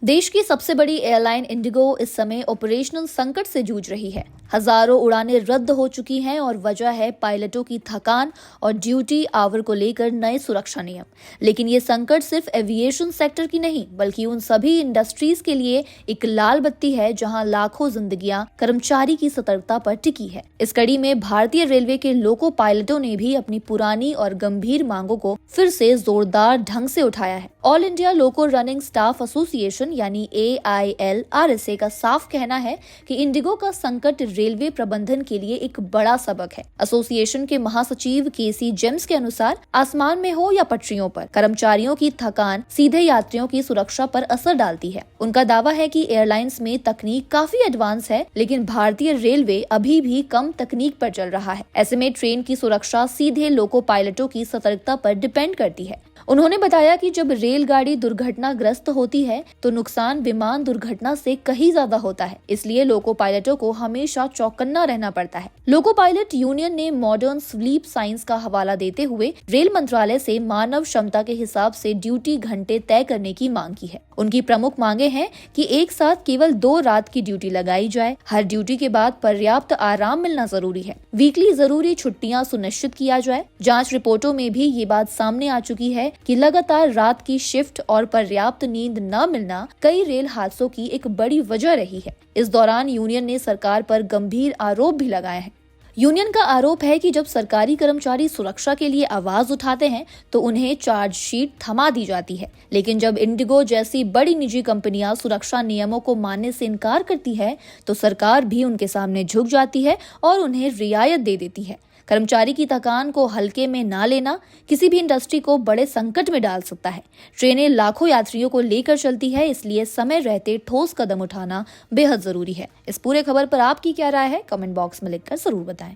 देश की सबसे बड़ी एयरलाइन इंडिगो इस समय ऑपरेशनल संकट से जूझ रही है। हजारों उड़ानें रद्द हो चुकी हैं और वजह है पायलटों की थकान और ड्यूटी आवर को लेकर नए सुरक्षा नियम। लेकिन ये संकट सिर्फ एविएशन सेक्टर की नहीं बल्कि उन सभी इंडस्ट्रीज के लिए एक लाल बत्ती है जहां लाखों जिंदगियां कर्मचारी की सतर्कता पर टिकी है। इस कड़ी में भारतीय रेलवे के लोको पायलटों ने भी अपनी पुरानी और गंभीर मांगों को फिर से जोरदार ढंग से उठाया है। ऑल इंडिया लोको रनिंग स्टाफ एसोसिएशन यानी AILRSA का साफ कहना है कि इंडिगो का संकट रेलवे प्रबंधन के लिए एक बड़ा सबक है। एसोसिएशन के महासचिव KC जेम्स के अनुसार आसमान में हो या पटरियों पर, कर्मचारियों की थकान सीधे यात्रियों की सुरक्षा पर असर डालती है। उनका दावा है कि एयरलाइंस में तकनीक काफी एडवांस है, लेकिन भारतीय रेलवे अभी भी कम तकनीक पर चल रहा है। ऐसे में ट्रेन की सुरक्षा सीधे लोको पायलटों की सतर्कता पर डिपेंड करती है। उन्होंने बताया कि जब रेलगाड़ी दुर्घटनाग्रस्त होती है तो नुकसान विमान दुर्घटना से कहीं ज्यादा होता है, इसलिए लोको पायलटों को हमेशा चौकन्ना रहना पड़ता है। लोको पायलट यूनियन ने मॉडर्न स्लीप साइंस का हवाला देते हुए रेल मंत्रालय से मानव क्षमता के हिसाब से ड्यूटी घंटे तय करने की मांग की है। उनकी प्रमुख मांगे हैं कि एक साथ केवल 2 रात की ड्यूटी लगाई जाए, हर ड्यूटी के बाद पर्याप्त आराम मिलना जरूरी है, वीकली जरूरी छुट्टियां सुनिश्चित किया जाए। जांच रिपोर्टों में भी ये बात सामने आ चुकी है कि लगातार रात की शिफ्ट और पर्याप्त नींद न मिलना कई रेल हादसों की एक बड़ी वजह रही है। इस दौरान यूनियन ने सरकार पर गंभीर आरोप भी लगाए हैं। यूनियन का आरोप है कि जब सरकारी कर्मचारी सुरक्षा के लिए आवाज उठाते हैं तो उन्हें चार्जशीट थमा दी जाती है, लेकिन जब इंडिगो जैसी बड़ी निजी कंपनियां सुरक्षा नियमों को मानने से इनकार करती है तो सरकार भी उनके सामने झुक जाती है और उन्हें रियायत दे देती है। कर्मचारी की थकान को हल्के में ना लेना किसी भी इंडस्ट्री को बड़े संकट में डाल सकता है। ट्रेनें लाखों यात्रियों को लेकर चलती है, इसलिए समय रहते ठोस कदम उठाना बेहद जरूरी है। इस पूरे खबर पर आपकी क्या राय है? कमेंट बॉक्स में लिखकर जरूर बताएं।